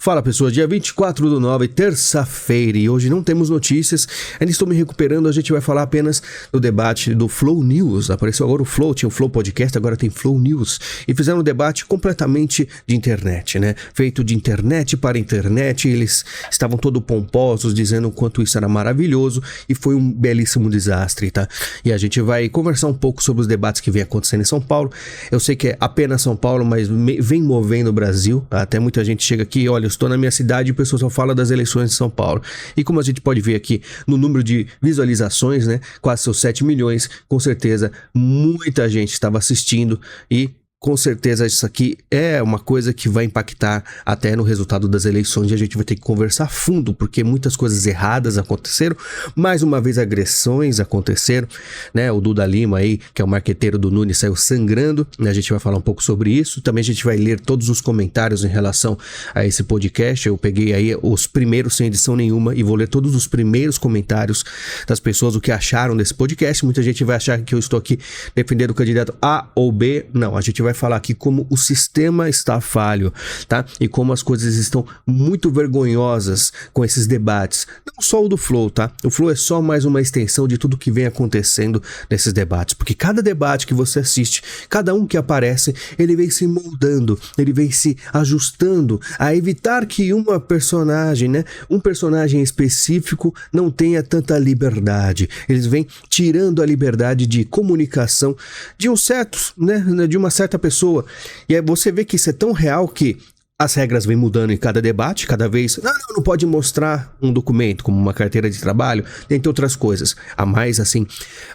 Fala pessoal, dia 24/9, terça-feira, e hoje não temos notícias, ainda estou me recuperando, a gente vai falar apenas do debate do Flow News. Apareceu agora o Flow, tinha o Flow Podcast, agora tem Flow News, e fizeram um debate completamente de internet, né? Feito de internet para internet, eles estavam todo pomposos, dizendo o quanto isso era maravilhoso, e foi um belíssimo desastre, tá? E a gente vai conversar um pouco sobre os debates que vem acontecendo em São Paulo. Eu sei que é apenas São Paulo, mas vem movendo o Brasil, até muita gente chega aqui e olha, eu estou na minha cidade e o pessoal só fala das eleições de São Paulo. E como a gente pode ver aqui no número de visualizações, né, quase seus 7 milhões, com certeza muita gente estava assistindo e com certeza isso aqui é uma coisa que vai impactar até no resultado das eleições, e a gente vai ter que conversar a fundo, porque muitas coisas erradas aconteceram, mais uma vez agressões aconteceram, né? O Duda Lima aí, que é o marqueteiro do Nunes, saiu sangrando, né? A gente vai falar um pouco sobre isso, também a gente vai ler todos os comentários em relação a esse podcast. Eu peguei aí os primeiros sem edição nenhuma e vou ler todos os primeiros comentários das pessoas, o que acharam desse podcast. Muita gente vai achar que eu estou aqui defendendo o candidato A ou B, não, a gente vai falar aqui como o sistema está falho, tá? E como as coisas estão muito vergonhosas com esses debates. Não só o do Flow, tá? O Flow é só mais uma extensão de tudo que vem acontecendo nesses debates, porque cada debate que você assiste, cada um que aparece, ele vem se moldando, ele vem se ajustando a evitar que uma personagem, né? Um personagem específico não tenha tanta liberdade. Eles vêm tirando a liberdade de comunicação de um certo, né? De uma certa pessoa. E aí você vê que isso é tão real que as regras vêm mudando em cada debate, cada vez. Não pode mostrar um documento, como uma carteira de trabalho, dentre outras coisas. A mais, assim,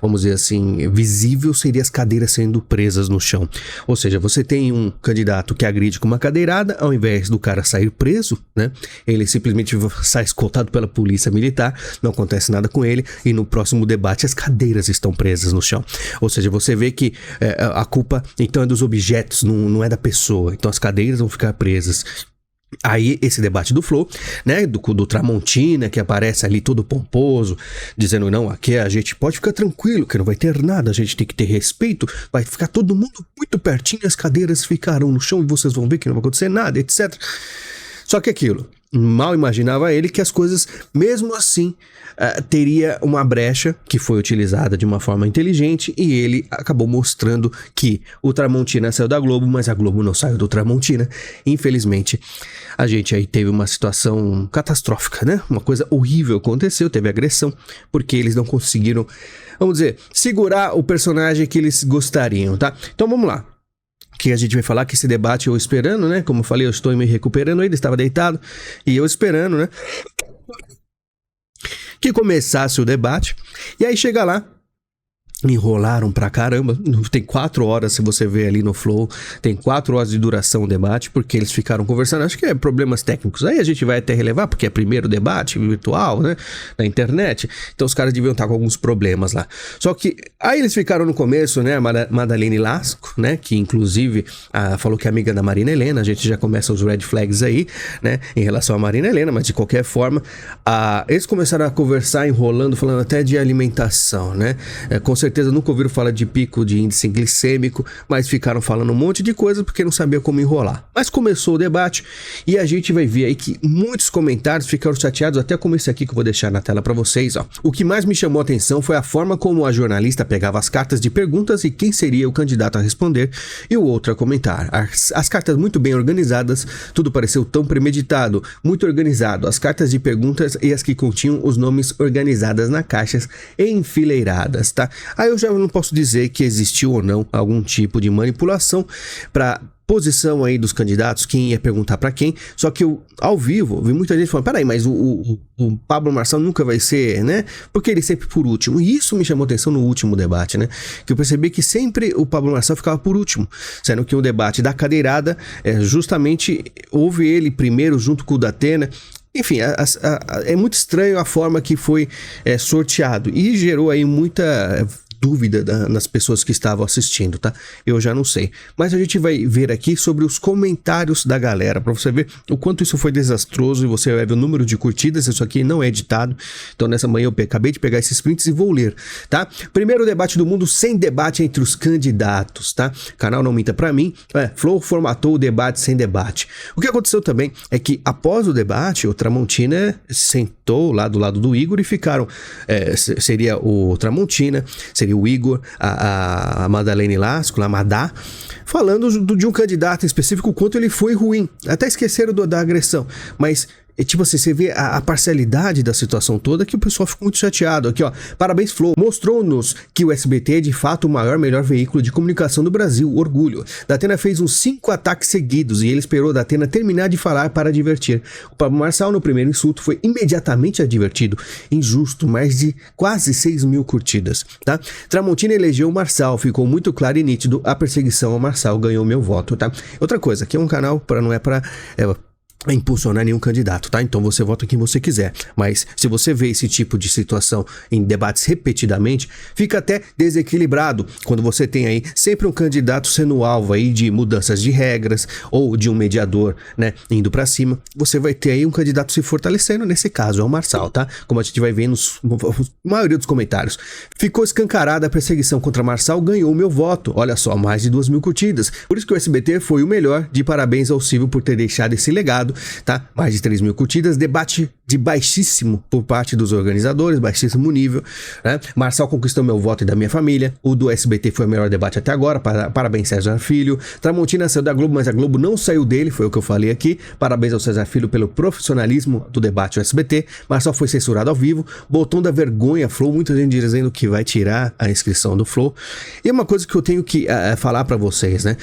vamos dizer assim, visível seria as cadeiras sendo presas no chão. Ou seja, você tem um candidato que agride com uma cadeirada, ao invés do cara sair preso, né? Ele simplesmente sai escoltado pela polícia militar, não acontece nada com ele, e no próximo debate as cadeiras estão presas no chão. Ou seja, você vê que a culpa, então, é dos objetos, não é da pessoa. Então as cadeiras vão ficar presas. Aí esse debate do Flow, né, do Tramontina, que aparece ali todo pomposo, dizendo, não, aqui a gente pode ficar tranquilo, que não vai ter nada, a gente tem que ter respeito, vai ficar todo mundo muito pertinho, as cadeiras ficarão no chão e vocês vão ver que não vai acontecer nada, etc. Só que aquilo, mal imaginava ele que as coisas, mesmo assim, teria uma brecha que foi utilizada de uma forma inteligente, e ele acabou mostrando que o Tramontina saiu da Globo, mas a Globo não saiu do Tramontina. Infelizmente, a gente aí teve uma situação catastrófica, né? Uma coisa horrível aconteceu, teve agressão, porque eles não conseguiram, vamos dizer, segurar o personagem que eles gostariam, tá? Então vamos lá. Que a gente vai falar que esse debate eu esperando, né? Como eu falei, eu estou me recuperando, ele estava deitado e eu esperando, né? Que começasse o debate. E aí chega lá, enrolaram pra caramba, tem 4 horas, se você ver ali no Flow, tem 4 horas de duração o debate, porque eles ficaram conversando, acho que é problemas técnicos, aí a gente vai até relevar, porque é primeiro debate virtual, né, na internet, então os caras deviam estar com alguns problemas lá, só que aí eles ficaram no começo, né, a Madalene Lasco, né, que inclusive falou que é amiga da Marina Helena, a gente já começa os red flags aí, né, em relação à Marina Helena, mas de qualquer forma, eles começaram a conversar, enrolando, falando até de alimentação, né, com certeza nunca ouviram falar de pico de índice glicêmico, mas ficaram falando um monte de coisa porque não sabia como enrolar. Mas começou o debate e a gente vai ver aí que muitos comentários ficaram chateados, até como esse aqui que eu vou deixar na tela para vocês, ó. O que mais me chamou a atenção foi a forma como a jornalista pegava as cartas de perguntas e quem seria o candidato a responder, e o outro a comentar. As cartas muito bem organizadas, tudo pareceu tão premeditado, muito organizado. As cartas de perguntas e as que continham os nomes organizadas na caixas enfileiradas, tá? Aí eu já não posso dizer que existiu ou não algum tipo de manipulação para posição aí dos candidatos, quem ia perguntar para quem, só que eu, ao vivo, vi muita gente falando, peraí, mas o Pablo Marçal nunca vai ser, né? Porque ele sempre por último, e isso me chamou atenção no último debate, né? Que eu percebi que sempre o Pablo Marçal ficava por último, sendo que o debate da cadeirada, justamente houve ele primeiro junto com o Datena. Enfim, é muito estranho a forma que foi sorteado, e gerou aí muita dúvida nas pessoas que estavam assistindo, tá? Eu já não sei. Mas a gente vai ver aqui sobre os comentários da galera, pra você ver o quanto isso foi desastroso, e você vai ver o número de curtidas. Isso aqui não é editado, então nessa manhã eu acabei de pegar esses prints e vou ler, tá? Primeiro debate do mundo sem debate entre os candidatos, tá? Canal Não Minta Pra Mim, Flow formatou o debate sem debate. O que aconteceu também é que após o debate, o Tramontina sentou lá do lado do Igor e ficaram, seria o Tramontina, seria o Igor, a Madalene Lasco, a Madá, falando de um candidato em específico, o quanto ele foi ruim. Até esqueceram da agressão, mas tipo assim, você vê a parcialidade da situação toda, que o pessoal ficou muito chateado. Aqui, ó, parabéns, Flow, mostrou-nos que o SBT é de fato o melhor veículo de comunicação do Brasil, orgulho. Datena fez uns 5 ataques seguidos e ele esperou Datena terminar de falar para divertir. O Pablo Marçal, no primeiro insulto, foi imediatamente advertido. Injusto, mais de quase 6 mil curtidas, tá? Tramontina elegeu o Marçal, ficou muito claro e nítido, a perseguição ao Marçal ganhou meu voto, tá? Outra coisa, aqui é um canal, não é para impulsionar nenhum candidato, tá? Então você vota quem você quiser, mas se você vê esse tipo de situação em debates repetidamente, fica até desequilibrado quando você tem aí sempre um candidato sendo alvo aí de mudanças de regras ou de um mediador, né, indo pra cima. Você vai ter aí um candidato se fortalecendo, nesse caso é o Marçal, tá? Como a gente vai ver na maioria dos comentários. Ficou escancarada a perseguição contra Marçal, ganhou o meu voto. Olha só, mais de 2 mil curtidas. Por isso que o SBT foi o melhor. De parabéns ao Silvio por ter deixado esse legado, tá? Mais de 3 mil curtidas, debate de baixíssimo por parte dos organizadores, baixíssimo nível, né? Marçal conquistou meu voto e da minha família. O do SBT foi o melhor debate até agora, parabéns César Filho. Tramontina saiu da Globo, mas a Globo não saiu dele, foi o que eu falei aqui. Parabéns ao César Filho pelo profissionalismo do debate do SBT. Marçal foi censurado ao vivo, botão da vergonha Flow, muita gente dizendo que vai tirar a inscrição do Flow. E uma coisa que eu tenho que falar pra vocês, né?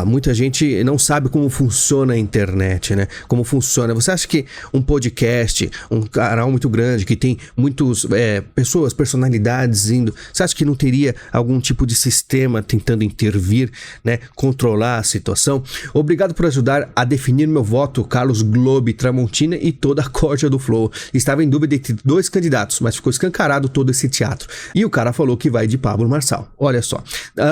Muita gente não sabe como funciona a internet, né? Como funciona. Você acha que um podcast, um canal muito grande, que tem muitos pessoas, personalidades indo, você acha que não teria algum tipo de sistema tentando intervir, né? Controlar a situação? Obrigado por ajudar a definir meu voto, Carlos Globe, Tramontina e toda a corja do Flow. Estava em dúvida entre 2 candidatos, mas ficou escancarado todo esse teatro. E o cara falou que vai de Pablo Marçal. Olha só.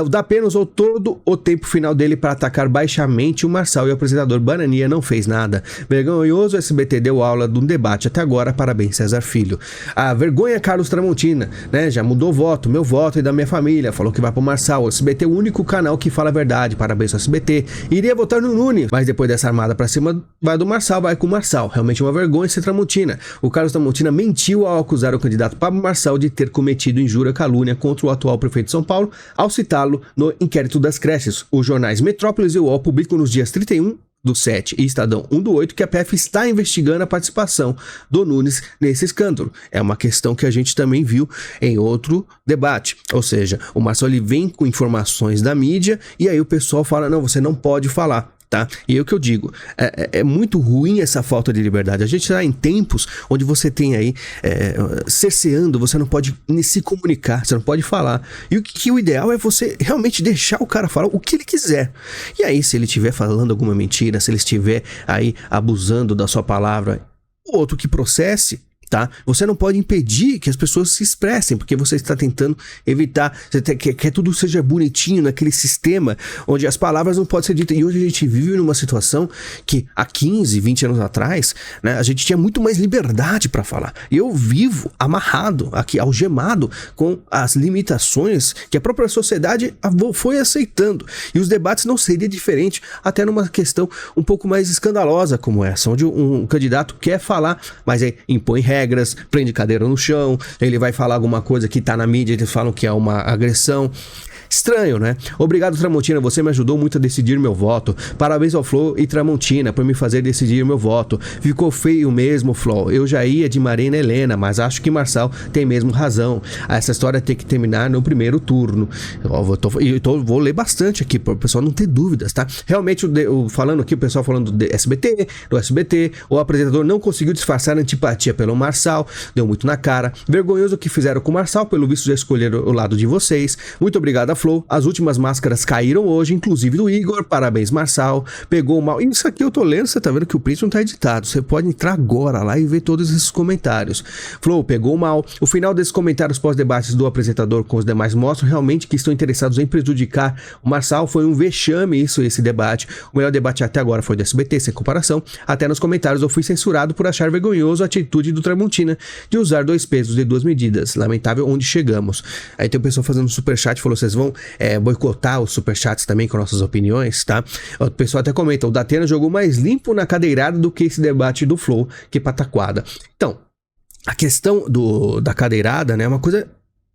O Datena usou todo o tempo final dele para atacar baixamente o Marçal e o apresentador Banania não fez nada. Vergonhoso, o SBT deu aula de um debate até agora, parabéns César Filho. A vergonha Carlos Tramontina, né? Já mudou o voto, meu voto e da minha família, falou que vai pro Marçal. O SBT é o único canal que fala a verdade, parabéns ao SBT. Iria votar no Nunes, mas depois dessa armada pra cima, vai do Marçal, vai com o Marçal. Realmente uma vergonha ser Tramontina. O Carlos Tramontina mentiu ao acusar o candidato Pablo Marçal de ter cometido injúria, calúnia contra o atual prefeito de São Paulo, ao citá-lo no inquérito das creches. Os jornais Metrópolis e UOL publicam nos dias 31/7 e Estadão 1/8 que a PF está investigando a participação do Nunes nesse escândalo. É uma questão que a gente também viu em outro debate. Ou seja, o Marçal ele vem com informações da mídia e aí o pessoal fala, não, você não pode falar. Tá? E é o que eu digo, é muito ruim essa falta de liberdade. A gente está em tempos onde você tem aí cerceando, você não pode nem se comunicar, você não pode falar. E o ideal é você realmente deixar o cara falar o que ele quiser. E aí, se ele estiver falando alguma mentira, se ele estiver aí abusando da sua palavra, o outro que processe, tá? Você não pode impedir que as pessoas se expressem, porque você está tentando evitar, você quer tudo seja bonitinho naquele sistema onde as palavras não podem ser ditas. E hoje a gente vive numa situação que há 15, 20 anos atrás, né, a gente tinha muito mais liberdade para falar. E eu vivo amarrado, aqui, algemado com as limitações que a própria sociedade foi aceitando. E os debates não seria diferente, até numa questão um pouco mais escandalosa como essa, onde um candidato quer falar, mas impõe regras, prende cadeira no chão, ele vai falar alguma coisa que tá na mídia, eles falam que é uma agressão. Estranho, né? Obrigado, Tramontina, você me ajudou muito a decidir meu voto. Parabéns ao Flow e Tramontina por me fazer decidir meu voto. Ficou feio mesmo, Flow. Eu já ia de Marina Helena, mas acho que Marçal tem mesmo razão. Essa história tem que terminar no primeiro turno. Vou ler bastante aqui, para o pessoal não ter dúvidas, tá? Realmente, falando aqui, o pessoal falando do SBT, o apresentador não conseguiu disfarçar a antipatia pelo Marçal, deu muito na cara. Vergonhoso o que fizeram com o Marçal, pelo visto já escolheram o lado de vocês. Muito obrigado, Flow, as últimas máscaras caíram hoje, inclusive do Igor, parabéns Marçal, pegou mal, isso aqui eu tô lendo, você tá vendo que o print não tá editado, você pode entrar agora lá e ver todos esses comentários. Flow, pegou mal, o final desses comentários pós-debates do apresentador com os demais mostram realmente que estão interessados em prejudicar o Marçal, foi um vexame esse debate, o melhor debate até agora foi do SBT, sem comparação, até nos comentários eu fui censurado por achar vergonhoso a atitude do Tramontina de usar 2 pesos e 2 medidas, lamentável onde chegamos. Aí tem o pessoal fazendo superchat, falou, vocês vão boicotar os superchats também com nossas opiniões, tá? O pessoal até comenta, o Datena jogou mais limpo na cadeirada do que esse debate do Flow, que pataquada. Então, a questão da cadeirada, né, é uma coisa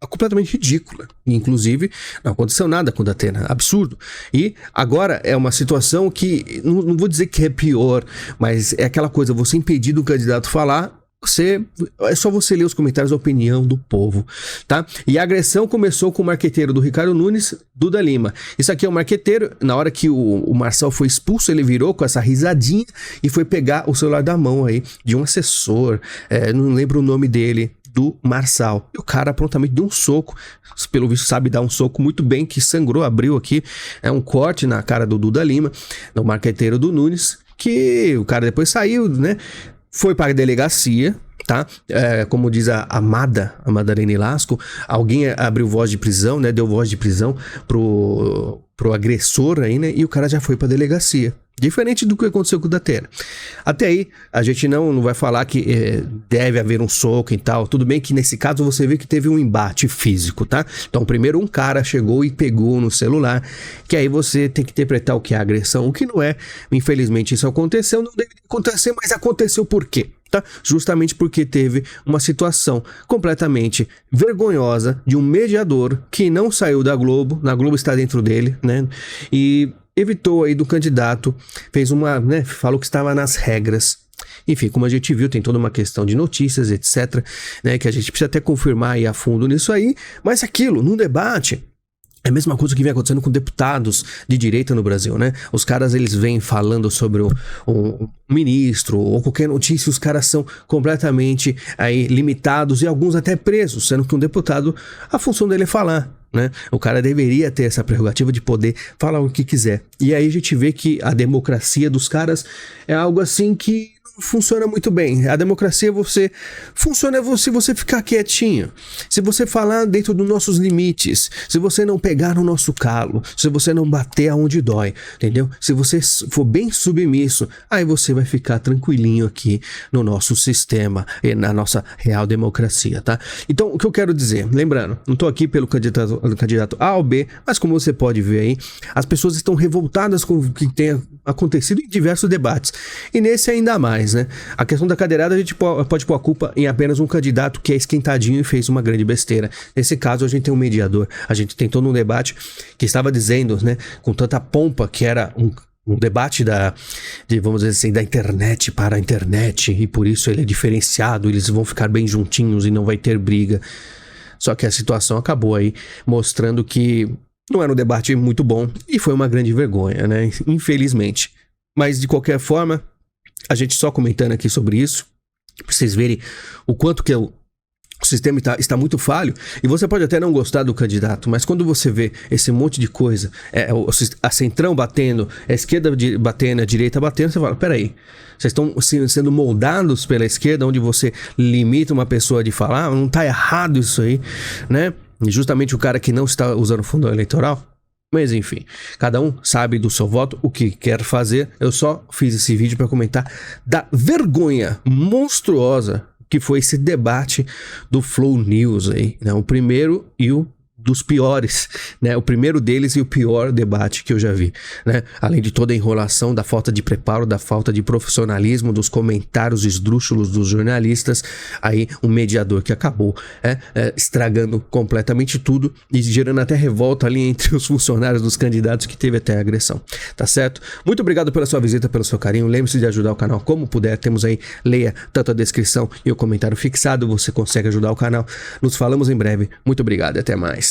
completamente ridícula. Inclusive, não aconteceu nada com o Datena. Absurdo. E agora é uma situação que, não vou dizer que é pior, mas é aquela coisa, você impedir do candidato falar, é só você ler os comentários da opinião do povo, tá? E a agressão começou com o marqueteiro do Ricardo Nunes, Duda Lima. Isso aqui é o marqueteiro, na hora que o Marçal foi expulso, ele virou com essa risadinha e foi pegar o celular da mão aí de um assessor, não lembro o nome dele, do Marçal. E o cara prontamente deu um soco, pelo visto sabe dar um soco muito bem, que sangrou, abriu aqui, um corte na cara do Duda Lima, no marqueteiro do Nunes, que o cara depois saiu, né? Foi para a delegacia, tá? Como diz a Madalene Lasco, alguém abriu voz de prisão, né? Deu voz de prisão pro agressor aí, né? E o cara já foi para a delegacia. Diferente do que aconteceu com o Datena. Até aí, a gente não vai falar que deve haver um soco e tal. Tudo bem que nesse caso você vê que teve um embate físico, tá? Então primeiro um cara chegou e pegou no celular, que aí você tem que interpretar o que é agressão, o que não é. Infelizmente isso aconteceu, não deveria acontecer, mas aconteceu por quê? Tá? Justamente porque teve uma situação completamente vergonhosa de um mediador que não saiu da Globo, na Globo está dentro dele, né? E evitou aí do candidato, fez falou que estava nas regras. Enfim, como a gente viu, tem toda uma questão de notícias, etc, né, que a gente precisa até confirmar aí a fundo nisso aí, mas aquilo, num debate, é a mesma coisa que vem acontecendo com deputados de direita no Brasil, né? Os caras, eles vêm falando sobre um ministro ou qualquer notícia, os caras são completamente aí limitados e alguns até presos, sendo que um deputado, a função dele é falar, né? O cara deveria ter essa prerrogativa de poder falar o que quiser. E aí a gente vê que a democracia dos caras é algo assim que funciona muito bem. A democracia funciona se você ficar quietinho, se você falar dentro dos nossos limites, se você não pegar no nosso calo, se você não bater aonde dói, entendeu? Se você for bem submisso, aí você vai ficar tranquilinho aqui no nosso sistema e na nossa real democracia, tá? Então, o que eu quero dizer, lembrando, não tô aqui pelo candidato A ou B, mas como você pode ver aí, as pessoas estão revoltadas com o que tem acontecido em diversos debates, e nesse ainda mais, né? A questão da cadeirada, a gente pode pôr a culpa em apenas um candidato que é esquentadinho e fez uma grande besteira. Nesse caso, a gente tem um mediador, a gente tem todo um debate que estava dizendo, né, com tanta pompa que era um debate vamos dizer assim, da internet para a internet, e por isso ele é diferenciado, eles vão ficar bem juntinhos e não vai ter briga. Só que a situação acabou aí mostrando que não era um debate muito bom e foi uma grande vergonha, né? Infelizmente. Mas de qualquer forma, a gente só comentando aqui sobre isso, pra vocês verem o quanto que o sistema está muito falho, e você pode até não gostar do candidato, mas quando você vê esse monte de coisa, a centrão batendo, a esquerda batendo, a direita batendo, você fala, peraí, vocês estão sendo moldados pela esquerda, onde você limita uma pessoa de falar, não tá errado isso aí, né? E justamente o cara que não está usando fundo eleitoral. Mas enfim, cada um sabe do seu voto, o que quer fazer. Eu só fiz esse vídeo para comentar da vergonha monstruosa que foi esse debate do Flow News aí, né? O primeiro e o dos piores, né? O primeiro deles e o pior debate que eu já vi, né? Além de toda a enrolação, da falta de preparo, da falta de profissionalismo, dos comentários esdrúxulos dos jornalistas, aí um mediador que acabou estragando completamente tudo e gerando até revolta ali entre os funcionários dos candidatos, que teve até agressão, tá certo? Muito obrigado pela sua visita, pelo seu carinho, lembre-se de ajudar o canal como puder, temos aí, leia tanto a descrição e o comentário fixado, você consegue ajudar o canal. Nos falamos em breve, muito obrigado e até mais.